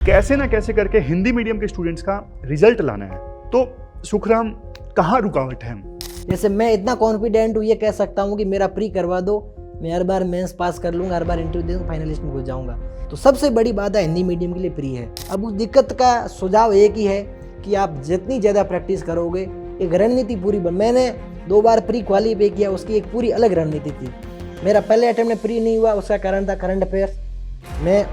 कैसे ना कैसे करके हिंदी मीडियम के स्टूडेंट्स का रिजल्ट लाना है। तो सुखराम, कहाँ रुकावट है? जैसे मैं इतना कॉन्फिडेंट हूँ, ये कह सकता हूँ कि मेरा प्री करवा दो, मैं हर बार मेंस पास कर लूँगा, हर बार इंटरव्यू दे दूँगा, फाइनलिस्ट में घुस जाऊँगा। तो सबसे बड़ी बात है हिंदी मीडियम के लिए प्री है। अब उस दिक्कत का सुझाव एक ही है कि आप जितनी ज़्यादा प्रैक्टिस करोगे, एक रणनीति पूरी मैंने 2 बार प्री क्वालीफाई किया, उसकी एक पूरी अलग रणनीति थी। मेरा पहले अटेम्प्ट में प्री नहीं हुआ, उसका कारण था करंट अफेयर्स। मैं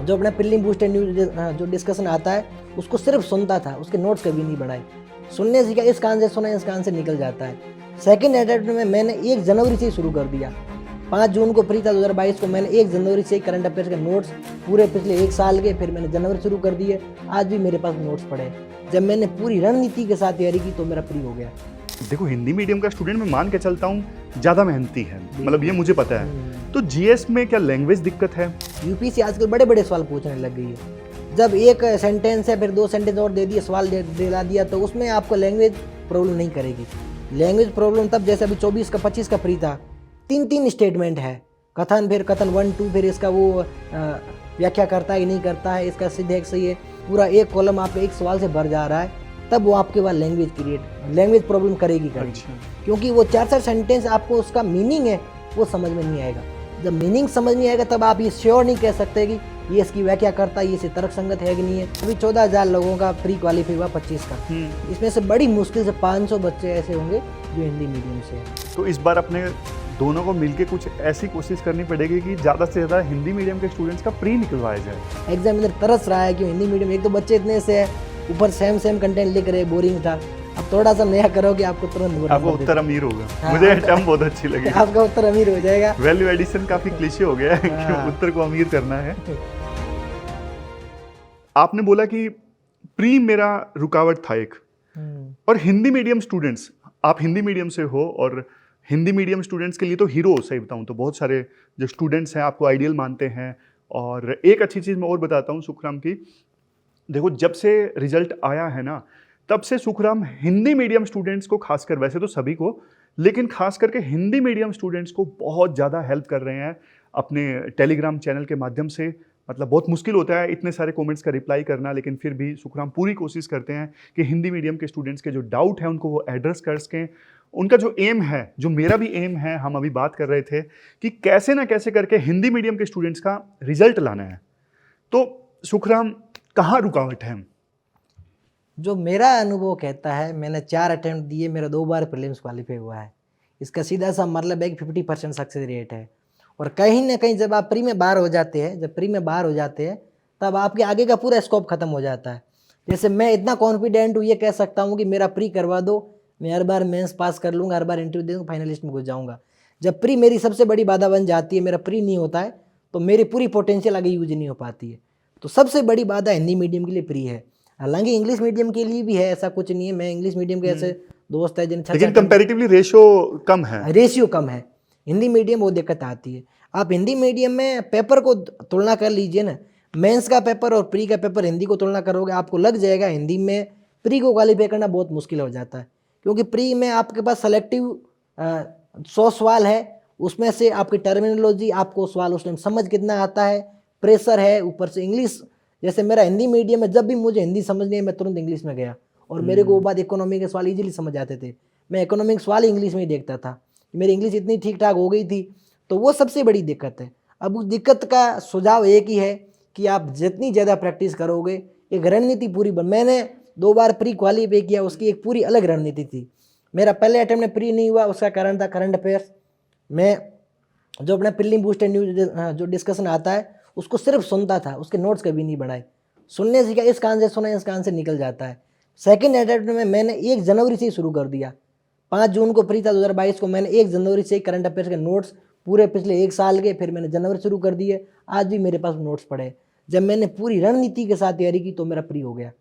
जो अपना प्रीलिम बूस्टर न्यूज जो डिस्कशन आता है उसको सिर्फ सुनता था, उसके नोट्स कभी नहीं बनाए। सुनने से क्या, इस कान से सुना इस कान से निकल जाता है। सेकंड अटेम्प्ट में मैंने 1 जनवरी से ही शुरू कर दिया। 5 जून को प्री था 2022 को, मैंने 1 जनवरी से ही करंट अफेयर्स के नोट्स पूरे पिछले 1 साल के, फिर मैंने जनवरी शुरू कर दिए। आज भी मेरे पास नोट्स पड़े हैं। जब मैंने पूरी रणनीति के साथ तैयारी की तो मेरा प्री हो गया। देखो, हिंदी मीडियम का स्टूडेंट मैं मान के चलता हूँ ज़्यादा मेहनती है, मतलब ये मुझे पता है। तो जीएस में क्या लैंग्वेज दिक्कत है? यूपीएससी आजकल बड़े बड़े सवाल पूछने लग गई है। जब एक सेंटेंस है फिर 2 सेंटेंस और दे दिए, सवाल दिला दिया, तो उसमें आपको लैंग्वेज प्रॉब्लम नहीं करेगी। लैंग्वेज प्रॉब्लम तब, जैसे अभी 24 का 25 का प्री था, 3 स्टेटमेंट है, कथन, फिर कथन 1 2, फिर इसका वो व्याख्या करता है कि नहीं करता है, इसका सिद्ध है कि सही है, पूरा एक कॉलम आपके एक सवाल से भर जा रहा है। तब वो आपके पास लैंग्वेज प्रॉब्लम करेगी। क्योंकि वो 4 सेंटेंस आपको उसका मीनिंग है वो समझ में नहीं आएगा। जब मीनिंग समझ नहीं आएगा तब आप ये श्योर नहीं कह सकते कि ये इसकी व्याख्या करता है, ये इससे तर्क संगत है कि नहीं है। अभी 14,000 लोगों का प्री क्वालिफाई हुआ 25 का, इसमें से बड़ी मुश्किल से 500 बच्चे ऐसे होंगे जो हिंदी मीडियम से हैं। तो इस बार अपने दोनों को मिलके कुछ ऐसी कोशिश करनी पड़ेगी कि ज़्यादा से ज़्यादा हिंदी मीडियम के स्टूडेंट्स का प्री निकलवाया जाए। एग्जामिनर तरस रहा है कि हिंदी मीडियम, एक तो बच्चे इतने से है, ऊपर सेम कंटेंट लिख रहे, बोरिंग था। अब थोड़ा सा नया करो कि आपको तुरंत आपका उत्तर अमीर होगा। हाँ, मुझे टर्म बहुत अच्छी लगी। आपका उत्तर अमीर हो जाएगा। वैल्यू एडिशन काफी क्लीशे हो गया है कि उत्तर को अमीर करना है। आपने बोला कि प्री मेरा रुकावट था एक, और हिंदी मीडियम स्टूडेंट्स, आप हिंदी मीडियम से हो और हिंदी मीडियम स्टूडेंट्स के लिए तो हीरो, सही बताऊं तो बहुत सारे जो स्टूडेंट्स हैं आपको आइडियल मानते हैं। और एक अच्छी चीज़ मैं और बताता हूँ सुखराम की, देखो जब से रिजल्ट आया है ना, तब से सुखराम हिंदी मीडियम स्टूडेंट्स को, खासकर वैसे तो सभी को, लेकिन खास करके हिंदी मीडियम स्टूडेंट्स को बहुत ज़्यादा हेल्प कर रहे हैं अपने टेलीग्राम चैनल के माध्यम से। मतलब बहुत मुश्किल होता है इतने सारे कमेंट्स का रिप्लाई करना, लेकिन फिर भी सुखराम पूरी कोशिश करते हैं कि हिंदी मीडियम के स्टूडेंट्स के जो डाउट है उनको वो एड्रेस कर सकें। उनका जो एम है, जो मेरा भी एम है, हम अभी बात कर रहे थे कि कैसे ना कैसे करके हिंदी मीडियम के स्टूडेंट्स का रिजल्ट लाना है। तो सुखराम, कहाँ रुकावट है? जो मेरा अनुभव कहता है, मैंने 4 अटेम्प्ट दिए, मेरा 2 बार प्रीलिम्स क्वालिफाई हुआ है। इसका सीधा सा मतलब है कि 50% सक्सेस रेट है। और कहीं ना कहीं जब आप प्री में बाहर हो जाते हैं, तब आपके आगे का पूरा स्कोप खत्म हो जाता है। जैसे मैं इतना कॉन्फिडेंट हूँ, ये कह सकता हूँ कि मेरा प्री करवा दो, मैं हर बार मेंस पास कर लूँगा, हर बार इंटरव्यू दे दूँगा, फाइनलिस्ट में घुस जाऊँगा। जब प्री मेरी सबसे बड़ी बाधा बन जाती है, मेरा प्री नहीं होता है, तो मेरी पूरी पोटेंशियल आगे यूज नहीं हो पाती है। तो सबसे बड़ी बाधा हिंदी मीडियम के लिए प्री है। हालांकि इंग्लिश मीडियम के लिए भी है, ऐसा कुछ नहीं है। मैं इंग्लिश मीडियम के ऐसे दोस्त है जिन, लेकिन कंपैरेटिवली रेशियो कम है। हिंदी मीडियम वो दिक्कत आती है। आप हिंदी मीडियम में पेपर को तुलना कर लीजिए ना, मेंस का पेपर और प्री का पेपर, हिंदी को तुलना करोगे, आपको लग जाएगा हिंदी में प्री को क्वालिफाई करना बहुत मुश्किल हो जाता है। क्योंकि प्री में आपके पास सेलेक्टिव 100 सवाल है, उसमें से आपकी टर्मिनोलॉजी, आपको सवाल उस टाइम समझ कितना आता है, प्रेशर है, ऊपर से इंग्लिश। जैसे मेरा हिंदी मीडियम में, जब भी मुझे हिंदी समझ नहीं है मैं तुरंत इंग्लिश में गया, और मेरे को वो बात इकोनॉमी के सवाल इजीली समझ आते थे। मैं इकोनॉमिक सवाल इंग्लिश में ही देखता था, मेरी इंग्लिश इतनी ठीक ठाक हो गई थी। तो वो सबसे बड़ी दिक्कत है। अब उस दिक्कत का सुझाव एक ही है कि आप जितनी ज़्यादा प्रैक्टिस करोगे, एक रणनीति पूरी मैंने 2 बार प्री क्वालीफाई किया, उसकी एक पूरी अलग रणनीति थी। मेरा पहले अटेम्प्ट में प्री नहीं हुआ, उसका कारण था करंट अफेयर्स। मैं जो अपना प्रीलिम बूस्टर न्यूज जो डिस्कशन आता है उसको सिर्फ सुनता था, उसके नोट्स कभी नहीं बनाए। सुनने से क्या, इस कान से सुना इस कान से निकल जाता है। सेकंड अटेम्प्ट में मैंने 1 जनवरी से ही शुरू कर दिया। 5 जून को प्री था 2022 को, मैंने 1 जनवरी से ही करंट अफेयर्स के नोट्स पूरे पिछले 1 साल के, फिर मैंने जनवरी शुरू कर दिए। आज भी मेरे पास नोट्स पड़े। जब मैंने पूरी रणनीति के साथ तैयारी की तो मेरा प्री हो गया।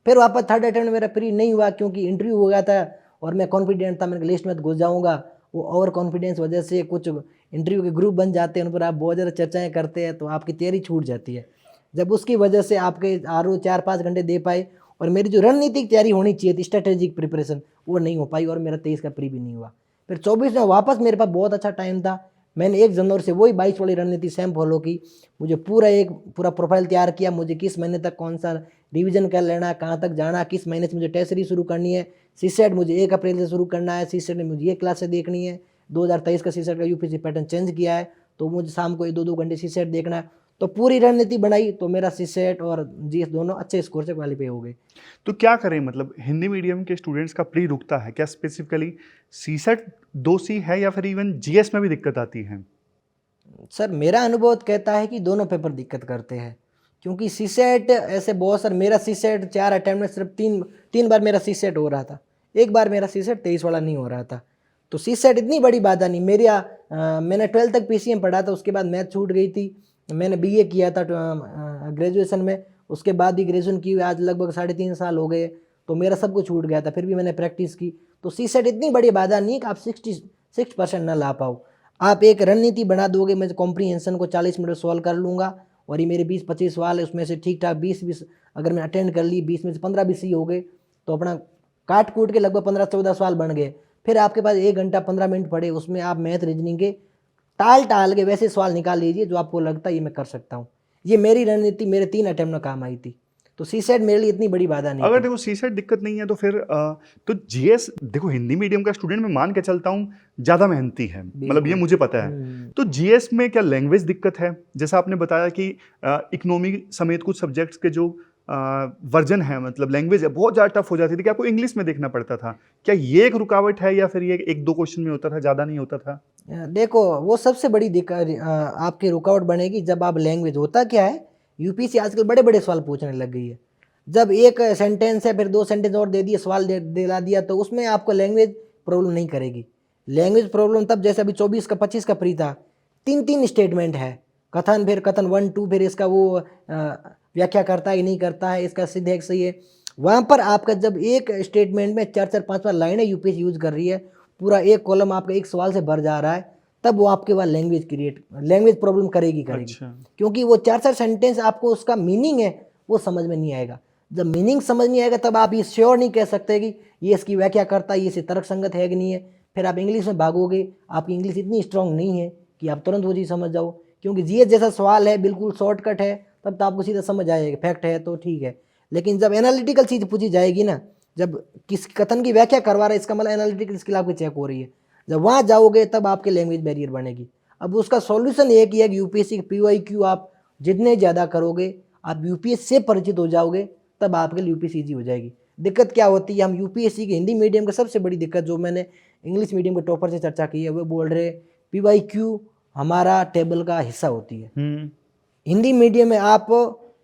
फिर वापस थर्ड अटेम्प्ट में मेरा प्री नहीं हुआ, क्योंकि इंटरव्यू हो गया था और मैं कॉन्फिडेंट था, मैंने लिस्ट में घुस जाऊँगा। वो ओवर कॉन्फिडेंस वजह से कुछ इंटरव्यू के ग्रुप बन जाते हैं, उन पर आप बहुत ज़्यादा चर्चाएँ करते हैं, तो आपकी तैयारी छूट जाती है। जब उसकी वजह से आपके रोज़ 4-5 घंटे दे पाए, और मेरी जो रणनीतिक तैयारी होनी चाहिए थी, स्ट्रेटेजिक प्रिपरेशन, वो नहीं हो पाई, और मेरा 23 का प्री भी नहीं हुआ। फिर 24 में वापस मेरे पास बहुत अच्छा टाइम था, मैंने 1 जनवरी से वही 22 वाली रणनीति सेम फॉलो की। मुझे पूरा प्रोफाइल तैयार किया, मुझे किस महीने तक कौन सा रिवीजन कर लेना, कहाँ तक जाना, किस महीने से मुझे टेस्ट सीरीज शुरू करनी है, सीसेट मुझे 1 अप्रैल से शुरू करना है, सीसेट में मुझे ये क्लासेस देखनी है। 2023 का सीसेट का यूपीएससी पैटर्न चेंज किया है, तो मुझे शाम को 2-2 घंटे सीसेट देखना है। तो पूरी रणनीति बनाई, तो मेरा सीसेट और जीएस दोनों अच्छे स्कोर से क्वालिफाई हो गए। तो क्या करें, मतलब हिंदी मीडियम के स्टूडेंट्स का प्री रुकता है क्या? स्पेसिफिकली सीसेट 2C है या फिर इवन जीएस में भी दिक्कत आती है? सर मेरा अनुभव कहता है कि दोनों पेपर दिक्कत करते हैं, क्योंकि सीसेट ऐसे बहुत सर, मेरा सीसेट 4 अटैम्प्ट में सिर्फ 3 बार मेरा सीसेट हो रहा था, 1 बार मेरा सीसेट 23 वाला नहीं हो रहा था। तो सीसेट इतनी बड़ी बाधा नहीं मेरी। मैंने 12th तक पीसीएम पढ़ा था, उसके बाद मैथ छूट गई थी। मैंने बीए किया था ग्रेजुएशन में, उसके बाद भी ग्रेजुएशन की हुई, आज लगभग 3.5 साल हो गए, तो मेरा सब कुछ छूट गया था, फिर भी मैंने प्रैक्टिस की। तो सीसेट इतनी बड़ी बाधा नहीं कि आप 66% ना ला पाओ। आप एक रणनीति बना दोगे, मैं कॉम्प्रीहेंशन को 40 मिनट सॉल्व कर लूँगा, और ये मेरे 20-25 सवाल है, उसमें से ठीक ठाक 20 अगर मैं अटेंड कर ली, 20 में से 15-20 ही हो गए, तो अपना काट कूट के लगभग 15-14 सवाल बन गए। फिर आपके पास 1 घंटा 15 मिनट पड़े, उसमें आप मैथ रीजनिंग के टाल के वैसे सवाल निकाल लीजिए जो आपको लगता है ये मैं कर सकता हूँ। ये मेरी रणनीति मेरे 3 अटेम्प्ट में काम आई थी। तो सीसेट मेरे लिए इतनी बड़ी बाधा नहीं अगर थी। देखो सीसेट दिक्कत नहीं है तो फिर तो जीएस, देखो हिंदी मीडियम का स्टूडेंट मैं मान के चलता हूँ ज़्यादा मेहनती है, मतलब ये मुझे पता है। तो जीएस में क्या लैंग्वेज दिक्कत है? जैसा आपने बताया कि इकोनॉमी समेत कुछ सब्जेक्ट्स के जो वर्जन है, मतलब लैंग्वेज है, बहुत ज़्यादा टफ हो जाती थी कि आपको इंग्लिश में देखना पड़ता था। क्या ये एक रुकावट है या फिर ये 1-2 क्वेश्चन में होता था, ज़्यादा नहीं होता था? देखो वो सबसे बड़ी दिक्कत आपकी रुकावट बनेगी जब आप लैंग्वेज, होता क्या है यूपीएससी आजकल बड़े बड़े सवाल पूछने लग गई है। जब एक सेंटेंस है फिर 2 सेंटेंस और दे दिए, सवाल दिला दिया, तो उसमें आपको लैंग्वेज प्रॉब्लम नहीं करेगी। लैंग्वेज प्रॉब्लम तब, जैसे अभी 24 का 25 का प्री था, 3 स्टेटमेंट है, कथन, फिर कथन 1-2, फिर इसका वो व्याख्या करता है कि नहीं करता है, इसका सिद्ध है कि सही है। वहाँ पर आपका जब एक स्टेटमेंट में 4-4 5-5 लाइनें यूपीएससी यूज कर रही है, पूरा एक कॉलम आपका एक सवाल से भर जा रहा है, तब वो आपके पास लैंग्वेज प्रॉब्लम करेगी। अच्छा। क्योंकि वो 4-4 सेंटेंस आपको उसका मीनिंग है वो समझ में नहीं आएगा। जब मीनिंग समझ नहीं आएगा तब आप ये श्योर नहीं कह सकते कि ये इसकी व्याख्या करता है, ये इसे तर्क संगत है कि नहीं है। फिर आप इंग्लिश में भागोगे, आपकी इंग्लिश इतनी स्ट्रांग नहीं है कि आप तुरंत वो चीज़ समझ जाओ, क्योंकि जीएस जैसा सवाल है, बिल्कुल शॉर्टकट है, तब तो आपको सीधा समझ आएगा, फैक्ट है तो ठीक है। लेकिन जब एनालिटिकल चीज़ पूछी जाएगी ना, जब किस कथन की व्याख्या करवा रहा है, इसका मतलब एनालिटिकल स्किल आपकी चेक हो रही है, जब वहाँ जाओगे तब आपके लैंग्वेज बैरियर बनेगी। अब उसका सॉल्यूशन एक ही है कि यूपीएससी के पीवाईक्यू आप जितने ज़्यादा करोगे, आप यूपीएससी से परिचित हो जाओगे, तब आपके लिए यूपीएससी ईजी हो जाएगी। दिक्कत क्या होती है, हम यूपीएससी की हिंदी मीडियम का सबसे बड़ी दिक्कत, जो मैंने इंग्लिश मीडियम के टॉपर से चर्चा की है, वो बोल रहे पीवाईक्यू हमारा टेबल का हिस्सा होती है। हिंदी मीडियम में आप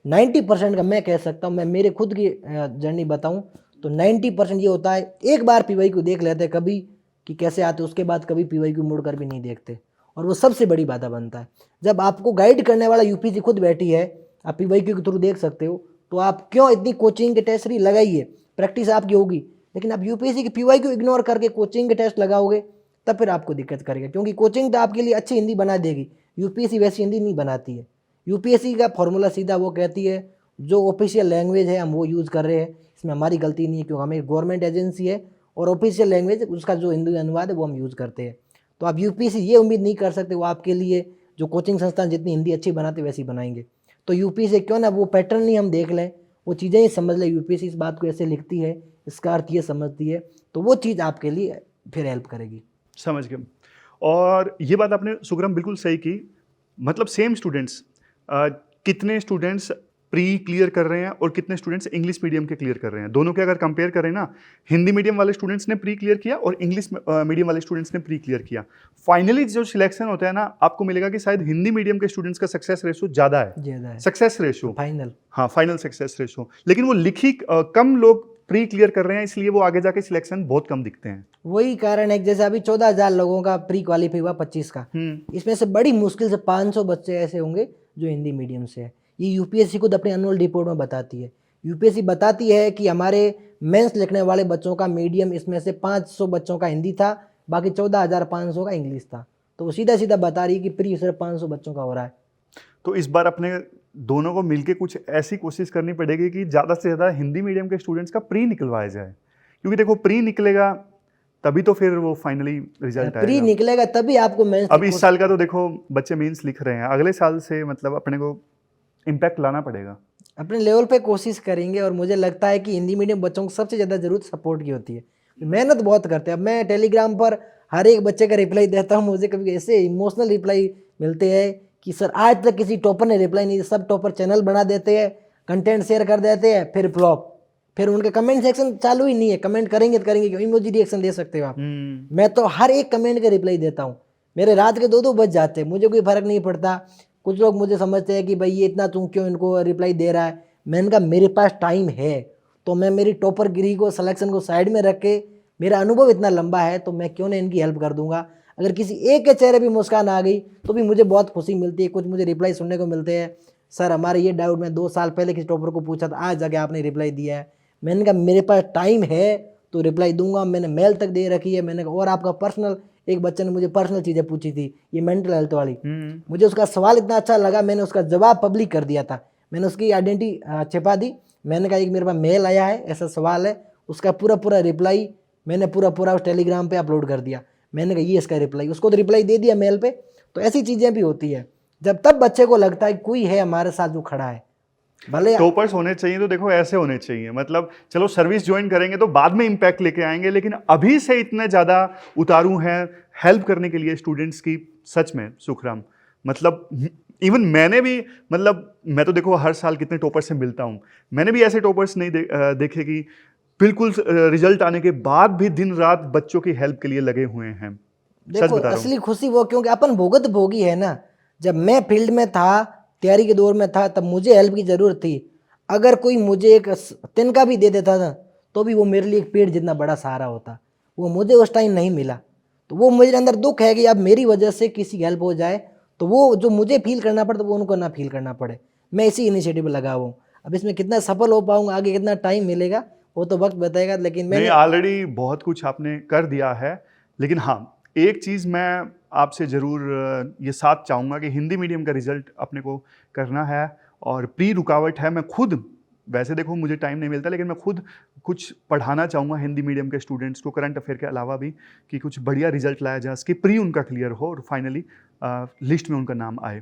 90% का, मैं कह सकता हूँ, मैं मेरे खुद की जर्नी बताऊँ तो 90% ये होता है, एक बार पीवाईक्यू देख लेते हैं कभी कि कैसे आते, उसके बाद कभी पीवाईक्यू मुड़ कर भी नहीं देखते, और वो सबसे बड़ी बाधा बनता है। जब आपको गाइड करने वाला यूपीएससी खुद बैठी है, आप पीवाईक्यू के थ्रू देख सकते हो, तो आप क्यों इतनी कोचिंग के टेस्ट ही लगाइए, प्रैक्टिस आपकी होगी। लेकिन आप यूपीएससी की पीवाईक्यू इग्नोर करके कोचिंग के टेस्ट लगाओगे, तब फिर आपको दिक्कत करेगा, क्योंकि कोचिंग तो आपके लिए अच्छी हिंदी बना देगी, यूपीएससी वैसी हिंदी नहीं बनाती है। यूपीएससी का फॉर्मूला सीधा वो कहती है जो ऑफिशियल लैंग्वेज है हम वो यूज़ कर रहे हैं, इसमें हमारी गलती नहीं है, क्योंकि हमें गवर्नमेंट एजेंसी है और ऑफिशियल लैंग्वेज उसका जो हिंदी अनुवाद है वो हम यूज़ करते हैं। तो आप यूपीएससी ये उम्मीद नहीं कर सकते वो आपके लिए जो कोचिंग संस्थान जितनी हिंदी अच्छी बनाते वैसी बनाएंगे। तो यूपीएससी क्यों ना वो पैटर्न ही हम देख लें, वो चीज़ें ही समझ लें, यूपीएससी इस बात को ऐसे लिखती है, इसका अर्थ ये समझती है, तो वो चीज़ आपके लिए फिर हेल्प करेगी। समझ गए। और ये बात आपने सुग्रम बिल्कुल सही की, मतलब सेम स्टूडेंट्स, कितने स्टूडेंट्स प्री क्लियर कर रहे हैं और कितने स्टूडेंट्स इंग्लिश मीडियम के क्लियर कर रहे हैं, दोनों के अगर कंपेयर करें ना, हिंदी मीडियम वाले स्टूडेंट्स ने प्री क्लियर किया और इंग्लिश मीडियम वाले स्टूडेंट्स ने प्री क्लियर किया, फाइनली जो सिलेक्शन होता है ना, आपको मिलेगा कि शायद हिंदी मीडियम के स्टूडेंट्स का सक्सेस रेशो ज़्यादा है, सक्सेस रेशो फाइनल, हाँ फाइनल सक्सेस रेशो। लेकिन वो लिखी कम लोग प्री क्लियर कर रहे हैं, इसलिए वो आगे जाके सिलेक्शन बहुत कम दिखते हैं। वही कारण है, जैसे अभी 14,000 लोगों का प्री क्वालिफाई हुआ 25 का, इसमें से बड़ी मुश्किल से 500 बच्चे ऐसे होंगे जो हिंदी मीडियम से है। ये यूपीएससी खुद अपने एनुअल रिपोर्ट में बताती है। यूपीएससी बताती है कि हमारे मेंस लिखने वाले बच्चों का मीडियम, इसमें से 500 बच्चों का हिंदी था, बाकी 14,500 का इंग्लिश था। तो वो सीधा सीधा बता रही है कि प्री सिर्फ 500 बच्चों का हो रहा है। तो इस बार अपने दोनों को मिलके कुछ ऐसी कोशिश करनी पड़ेगी कि ज़्यादा से ज़्यादा हिंदी मीडियम के स्टूडेंट्स का प्री निकलवाया जाए, क्योंकि देखो प्री निकलेगा तभी तो फिर वो फाइनली रिजल्ट प्री आएगा। निकलेगा तभी आपको मेंस अब इस साल का तो देखो बच्चे मेंस लिख रहे हैं, अगले साल से मतलब अपने को इम्पैक्ट लाना पड़ेगा। अपने लेवल पे कोशिश करेंगे। और मुझे लगता है कि हिंदी मीडियम बच्चों को सबसे ज़्यादा ज़रूरत सपोर्ट की होती है, मेहनत बहुत करते हैं। अब मैं टेलीग्राम पर हर एक बच्चे का रिप्लाई देता हूँ, मुझे कभी ऐसे इमोशनल रिप्लाई मिलते हैं कि सर आज तक किसी टॉपर ने रिप्लाई नहीं दिया। सब टॉपर चैनल बना देते हैं, कंटेंट शेयर कर देते हैं, फिर फ्लॉप, फिर उनके कमेंट सेक्शन चालू ही नहीं है। कमेंट करेंगे तो करेंगे क्यों, इमोजी रिएक्शन दे सकते हो आप। मैं तो हर एक कमेंट का रिप्लाई देता हूँ। मेरे रात के 2-2 बज जाते हैं, मुझे कोई फर्क नहीं पड़ता। कुछ लोग मुझे समझते हैं कि भाई ये इतना तू क्यों इनको रिप्लाई दे रहा है। मैंने कहा मेरे पास टाइम है तो मैं मेरी टॉपर गिरी को, सिलेक्शन को साइड में रख के, मेरा अनुभव इतना लंबा है तो मैं क्यों ना इनकी हेल्प कर दूंगा। अगर किसी एक के चेहरे भी मुस्कान आ गई तो भी मुझे बहुत खुशी मिलती है। कुछ मुझे रिप्लाई सुनने को मिलते हैं, सर हमारे ये डाउट मैं 2 साल पहले किसी टॉपर को पूछा था, आज जाके आपने रिप्लाई दिया है। मैंने कहा मेरे पास टाइम है तो रिप्लाई दूंगा। मैंने मेल तक दे रखी है। मैंने कहा और आपका पर्सनल, एक बच्चे ने मुझे पर्सनल चीज़ें पूछी थी, ये मेंटल हेल्थ वाली, मुझे उसका सवाल इतना अच्छा लगा, मैंने उसका जवाब पब्लिक कर दिया था। मैंने उसकी आइडेंटिटी छिपा दी। मैंने कहा एक मेरे पास मेल आया है, ऐसा सवाल है, उसका पूरा रिप्लाई मैंने पूरा उस टेलीग्राम पे अपलोड कर दिया। मैंने कहा ये इसका रिप्लाई, उसको तो रिप्लाई दे दिया मेल पे। तो ऐसी चीज़ें भी होती है जब तब बच्चे को लगता है कोई है हमारे साथ जो खड़ा है। भले टॉपर्स होने चाहिए तो देखो ऐसे होने चाहिए, मतलब चलो सर्विस ज्वाइन करेंगे तो बाद में इम्पैक्ट लेके आएंगे, लेकिन अभी से इतने ज़्यादा उतारू हैं हेल्प करने के लिए स्टूडेंट्स की। सच में सुखराम, मतलब इवन मैंने भी, मतलब मैं तो देखो हर साल कितने टॉपर्स से मिलता हूँ, मैंने भी ऐसे टॉपर्स नहीं देखे कि बिल्कुल रिजल्ट आने के बाद भी दिन रात बच्चों की हेल्प के लिए लगे हुए हैं। सच देखो बता रहा हूँ। असली खुशी वो, क्योंकि अपन भुगत भोगी है ना। जब मैं फील्ड में था, तैयारी के दौर में था, तब मुझे हेल्प की ज़रूरत थी। अगर कोई मुझे एक तिनका भी दे देता ना तो भी वो मेरे लिए एक पेड़ जितना बड़ा सहारा होता। वो मुझे उस टाइम नहीं मिला, तो वो मेरे अंदर दुख है कि अब मेरी वजह से किसी की हेल्प हो जाए तो वो जो मुझे फील करना पड़ता वो उनको ना फील करना पड़े। मैं इसी इनिशिएटिव लगा हुआ हूँ। अब इसमें कितना सफल हो पाऊंगा, आगे कितना टाइम मिलेगा, वो तो वक्त बताएगा। लेकिन नहीं, मैंने ऑलरेडी बहुत कुछ आपने कर दिया है। लेकिन हाँ, एक चीज़ मैं आपसे ज़रूर ये साथ चाहूँगा कि हिंदी मीडियम का रिजल्ट अपने को करना है, और प्री रुकावट है। मैं खुद, वैसे देखो मुझे टाइम नहीं मिलता, लेकिन मैं खुद कुछ पढ़ाना चाहूँगा हिंदी मीडियम के स्टूडेंट्स को, करंट अफेयर के अलावा भी, कि कुछ बढ़िया रिजल्ट लाया जाए, इसकी प्री उनका क्लियर हो और फाइनली लिस्ट में उनका नाम आए।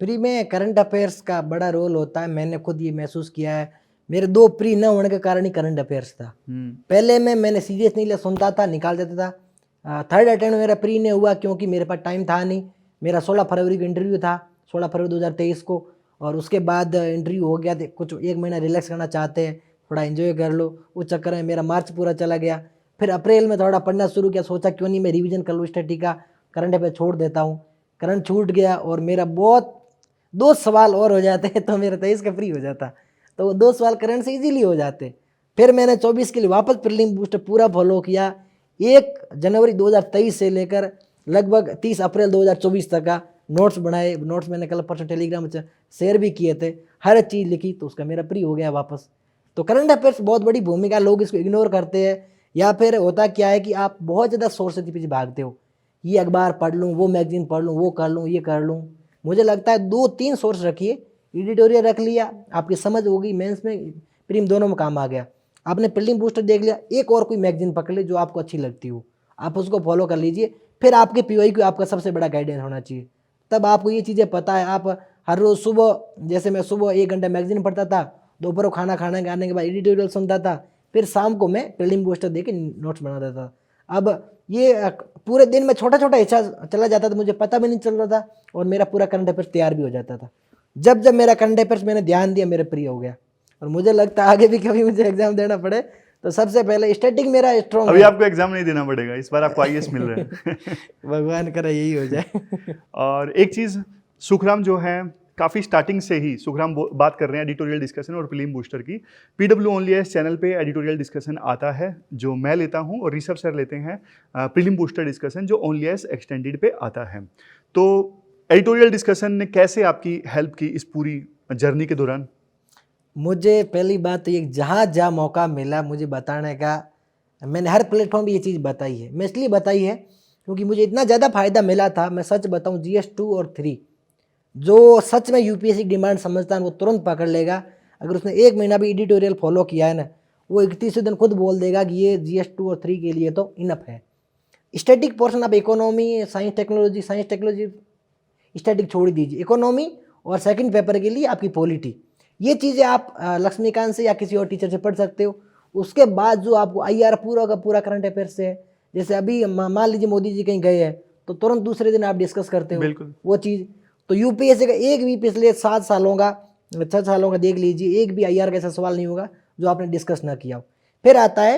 प्री में करंट अफेयर्स का बड़ा रोल होता है। मैंने खुद ये महसूस किया है। मेरे 2 प्री न होने के कारण ही करंट अफेयर्स था। पहले में मैंने सीरियस नहीं लिया, सुनता था, निकाल देता था। थर्ड अटेम्प्ट मेरा प्री नहीं हुआ क्योंकि मेरे पास टाइम था नहीं। मेरा 16 फरवरी को इंटरव्यू था, 16 फरवरी 2023 को, और उसके बाद इंटरव्यू हो गया। कुछ 1 महीना रिलैक्स करना चाहते हैं, थोड़ा एंजॉय कर लो, उस चक्कर में मेरा मार्च पूरा चला गया। फिर अप्रैल में थोड़ा पढ़ना शुरू किया, सोचा क्यों नहीं मैं रिवीजन कर लूँ स्टडी का, करंट अफेयर छोड़ देता हूँ। करंट छूट गया और मेरा बहुत 2 सवाल और हो जाते हैं तो मेरा 23 का फ्री हो जाता। तो वो 2 सवाल करंट से इजीली हो जाते। फिर मैंने 24 के लिए वापस प्रीलिम बूस्टर पूरा फॉलो किया। 1 जनवरी 2023 से लेकर लगभग 30 अप्रैल 2024 तक का नोट्स बनाए। नोट्स मैंने कल परसों टेलीग्राम में शेयर भी किए थे, हर चीज़ लिखी, तो उसका मेरा प्री हो गया वापस। तो करंट अफेयर्स बहुत बड़ी भूमिका, लोग इसको इग्नोर करते हैं, या फिर होता क्या है कि आप बहुत ज़्यादा सोर्स के पीछे भागते हो, ये अखबार पढ़ लूँ, वो मैगजीन पढ़ लूँ, वो कर लूँ, ये कर लूँ। मुझे लगता है 2-3 सोर्स रखिए। एडिटोरियल रख लिया, आपकी समझ होगी, मेंस में प्रीलिम दोनों में काम आ गया। आपने प्रीलिम बूस्टर देख लिया, एक और कोई मैगजीन पकड़ ले जो आपको अच्छी लगती हो, आप उसको फॉलो कर लीजिए। फिर आपके पीओई को आपका सबसे बड़ा गाइडेंस होना चाहिए, तब आपको ये चीज़ें पता है। आप हर रोज़ सुबह, जैसे मैं सुबह 1 घंटा मैगजीन पढ़ता था, दोपहर को खाना खाने के बाद एडिटोरियल सुनता था, फिर शाम को मैं प्रीलिम बूस्टर दे के नोट्स बनाता था। अब ये पूरे दिन में छोटा छोटा हिस्सा चला जाता था, मुझे पता भी नहीं चल रहा था, और मेरा पूरा करंट अफेयर्स तैयार भी हो जाता था। जब जब मेरा करंट अफेयर्स मैंने ध्यान दिया, मेरा प्री हो गया। और मुझे लगता है आगे भी कभी मुझे एग्जाम देना पड़े तो सबसे पहले स्टैटिक मेरा स्ट्रॉन्ग अभी है। आपको एग्जाम नहीं देना पड़ेगा, इस बार आपको आईएएस मिल रहा है। भगवान करे यही हो जाए। और एक चीज़, सुखराम जो है काफ़ी स्टार्टिंग से ही, सुखराम बात कर रहे हैं एडिटोरियल डिस्कशन और प्रीलिम बूस्टर की। पीडब्ल्यू ओनली एस चैनल पे एडिटोरियल डिस्कशन आता है जो मैं लेता हूँ, और ऋषभ सर लेते हैं प्रीलिम बूस्टर डिस्कशन जो ओनली एस एक्सटेंडेड पे आता है। तो एडिटोरियल डिस्कशन ने कैसे आपकी हेल्प की इस पूरी जर्नी के दौरान? मुझे पहली बात तो ये, जहाँ जहाँ मौका मिला मुझे बताने का, मैंने हर प्लेटफॉर्म पर ये चीज़ बताई है। मैं इसलिए बताई है क्योंकि मुझे इतना ज़्यादा फायदा मिला था। मैं सच बताऊँ, GS2 और 3 जो सच में यूपीएससी की डिमांड समझता है वो तुरंत पकड़ लेगा। अगर उसने 1 महीना भी एडिटोरियल फॉलो किया है ना, वो 31वें दिन खुद बोल देगा कि ये GS2 और 3 के लिए तो इनफ है। स्टैटिक पोर्शन आप इकोनॉमी, साइंस टेक्नोलॉजी स्टैटिक छोड़ दीजिए, इकोनॉमी और सेकंड पेपर के लिए आपकी पॉलिटी, ये चीज़ें आप लक्ष्मीकांत से या किसी और टीचर से पढ़ सकते हो। उसके बाद जो आपको IR पूरा का पूरा करंट अफेयर से है, जैसे अभी मान लीजिए मोदी जी कहीं गए हैं तो तुरंत दूसरे दिन आप डिस्कस करते हो बिल्कुल। वो चीज़। तो UPSC का एक भी पिछले 7 सालों का 6 सालों का देख लीजिए, एक भी IR का ऐसा सवाल नहीं होगा जो आपने डिस्कस ना किया हो। फिर आता है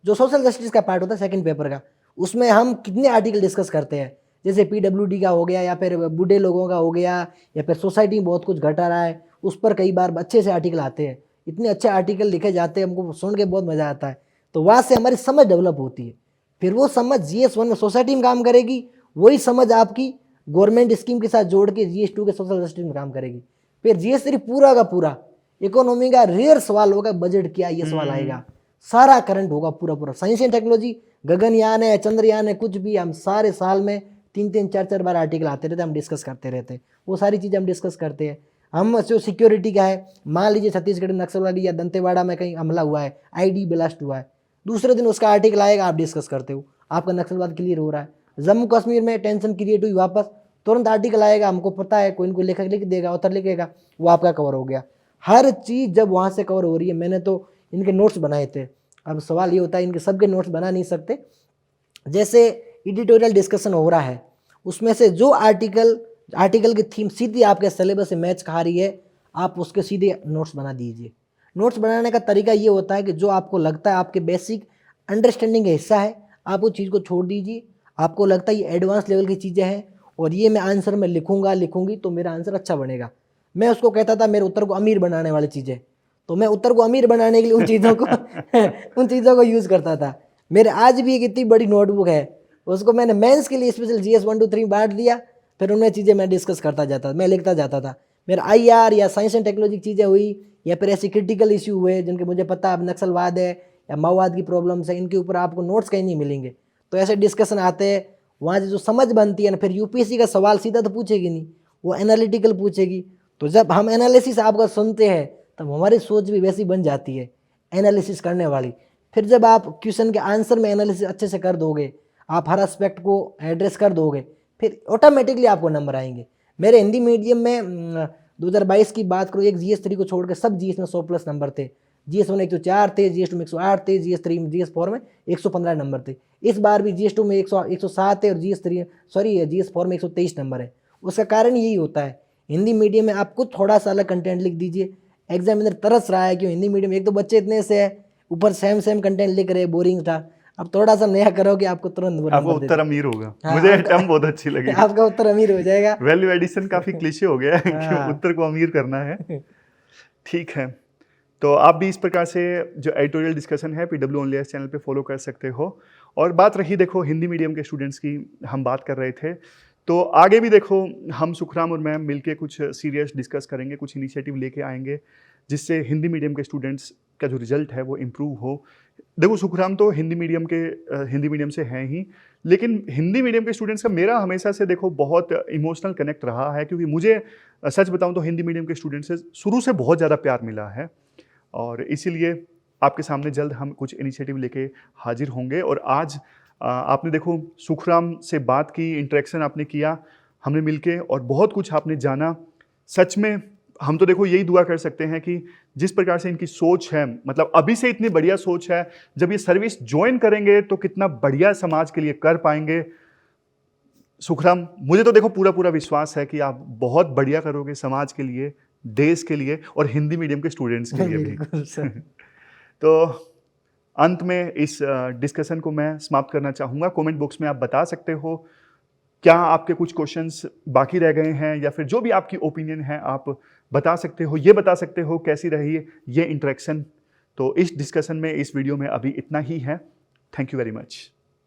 जो सोशल जस्टिस का पार्ट होता है सेकंड पेपर का, उसमें हम कितने आर्टिकल डिस्कस करते हैं, जैसे PWD का हो गया, या फिर बूढ़े लोगों का हो गया, या फिर सोसाइटी में बहुत कुछ घटा रहा है, उस पर कई बार अच्छे से आर्टिकल आते हैं, इतने अच्छे आर्टिकल लिखे जाते हैं, हमको सुन के बहुत मज़ा आता है। तो वहाँ से हमारी समझ डेवलप होती है, फिर वो समझ GS1 में सोसाइटी में काम करेगी, वही समझ आपकी गवर्नमेंट स्कीम के साथ जोड़ के GS2 के सोशल जस्टिस में काम करेगी। फिर GS3 पूरा का पूरा इकोनॉमी का रेयर सवाल होगा, बजट क्या, ये सवाल आएगा, सारा करंट होगा पूरा। साइंस एंड टेक्नोलॉजी, गगनयान है, चंद्रयान है, कुछ भी, हम सारे साल में 3-3, 4-4 बार आर्टिकल आते रहते हैं, हम डिस्कस करते रहते हैं, वो सारी चीज़ें हम डिस्कस करते हैं। हम जो सिक्योरिटी का है, मान लीजिए छत्तीसगढ़ में नक्सलवादी या दंतेवाड़ा में कहीं हमला हुआ है, ID ब्लास्ट हुआ है, दूसरे दिन उसका आर्टिकल आएगा, आप डिस्कस करते हो, आपका नक्सलवाद क्लियर हो रहा है। जम्मू कश्मीर में टेंशन क्रिएट हुई, वापस तुरंत आर्टिकल आएगा, हमको पता है, कोई न कोई लेखक लिख देगा, ऑथर लिखेगा, वो आपका कवर हो गया। हर चीज़ जब वहाँ से कवर हो रही है, मैंने तो इनके नोट्स बनाए थे। अब सवाल ये होता है, इनके सबके नोट्स बना नहीं सकते, जैसे एडिटोरियल डिस्कशन हो रहा है, उसमें से जो आर्टिकल की थीम सीधी आपके सिलेबस से मैच खा रही है, आप उसके सीधे नोट्स बना दीजिए। नोट्स बनाने का तरीका ये होता है कि जो आपको लगता है आपके बेसिक अंडरस्टैंडिंग का हिस्सा है, आप उस चीज़ को छोड़ दीजिए। आपको लगता है ये एडवांस लेवल की चीज़ें हैं और ये मैं आंसर में लिखूंगी तो मेरा आंसर अच्छा बनेगा, मैं उसको कहता था मेरे उत्तर को अमीर बनाने वाली चीज़ें, तो मैं उत्तर को अमीर बनाने के लिए उन चीज़ों को यूज़ करता था। मेरे आज भी एक इतनी बड़ी नोटबुक है, उसको मैंने मेंस के लिए स्पेशल GS 1 2 3 बांट दिया, फिर उनमें चीज़ें मैं डिस्कस करता जाता, मैं लिखता जाता था। मेरा IR या साइंस एंड टेक्नोलॉजी चीज़ें हुई, या फिर ऐसे क्रिटिकल इशू हुए जिनके मुझे पता अब नक्सलवाद है या माओवाद की प्रॉब्लम्स है, इनके ऊपर आपको नोट्स कहीं नहीं मिलेंगे, तो ऐसे डिस्कसन आते हैं, वहाँ से जो समझ बनती है ना, फिर UPSC का सवाल सीधा तो पूछेगी नहीं, वो एनालिटिकल पूछेगी। तो जब हम एनालिसिस आपका सुनते हैं तब हमारी सोच भी वैसी बन जाती है, एनालिसिस करने वाली। फिर जब आप क्वेश्चन के आंसर में एनालिसिस अच्छे से कर दोगे, आप हर एस्पेक्ट को एड्रेस कर दोगे, फिर ऑटोमेटिकली आपको नंबर आएंगे। मेरे हिंदी मीडियम में 2022 की बात करूँ, एक GS3 को छोड़ के सब GS में 100+ नंबर थे। GS1 में 104 थे, GS2 में 108 थे, GS3 में GS4 में 115 नंबर थे। इस बार भी GS2 में 107 है और GS4 में 123 नंबर है। उसका कारण यही होता है, हिंदी मीडियम में आपको थोड़ा सा अलग कंटेंट लिख दीजिए, एग्जामिनर तरस रहा है कि हिंदी मीडियम, एक तो बच्चे इतने से है, ऊपर सेम कंटेंट लिख रहे, बोरिंग था, अब थोड़ा सा नया करोगे आपको तुरंत आपका उत्तर अमीर होगा। हाँ, मुझे टर्म बहुत अच्छी लगी, आपका उत्तर अमीर हो जाएगा। वैल्यू एडिशन काफी क्लीशे हो गया है कि हाँ। उत्तर को अमीर करना है। ठीक है, तो आप भी इस प्रकार से जो एडिटोरियल डिस्कशन है PW ऑन लेयर्स चैनल पे फॉलो कर सकते हो। और बात रही देखो हिंदी मीडियम के स्टूडेंट्स की, हम बात कर रहे थे, तो आगे भी देखो हम सुखराम और मैं मिलके कुछ सीरियस डिस्कस करेंगे, कुछ इनिशिएटिव लेके आएंगे जिससे हिंदी मीडियम के स्टूडेंट्स का जो रिजल्ट है वो इम्प्रूव हो। देखो सुखराम तो हिंदी मीडियम से हैं ही, लेकिन हिंदी मीडियम के स्टूडेंट्स का मेरा हमेशा से देखो बहुत इमोशनल कनेक्ट रहा है, क्योंकि मुझे सच बताऊं तो हिंदी मीडियम के स्टूडेंट्स से शुरू से बहुत ज़्यादा प्यार मिला है, और इसीलिए आपके सामने जल्द हम कुछ इनिशिएटिव लेके हाजिर होंगे। और आज आपने देखो सुखराम से बात की, इंटरेक्शन आपने किया हमने मिलके, और बहुत कुछ आपने जाना। सच में हम तो देखो यही दुआ कर सकते हैं कि जिस प्रकार से इनकी सोच है, मतलब अभी से इतनी बढ़िया सोच है, जब ये सर्विस ज्वाइन करेंगे तो कितना बढ़िया समाज के लिए कर पाएंगे। सुखराम, मुझे तो देखो पूरा विश्वास है कि आप बहुत बढ़िया करोगे समाज के लिए, देश के लिए, और हिंदी मीडियम के स्टूडेंट्स के लिए भी। तो अंत में इस डिस्कशन को मैं समाप्त करना चाहूँगा। कमेंट बॉक्स में आप बता सकते हो क्या आपके कुछ क्वेश्चंस बाकी रह गए हैं, या फिर जो भी आपकी ओपिनियन है आप बता सकते हो। ये बता सकते हो कैसी रही ये इंटरेक्शन। तो इस डिस्कशन में, इस वीडियो में अभी इतना ही है। Thank you very much.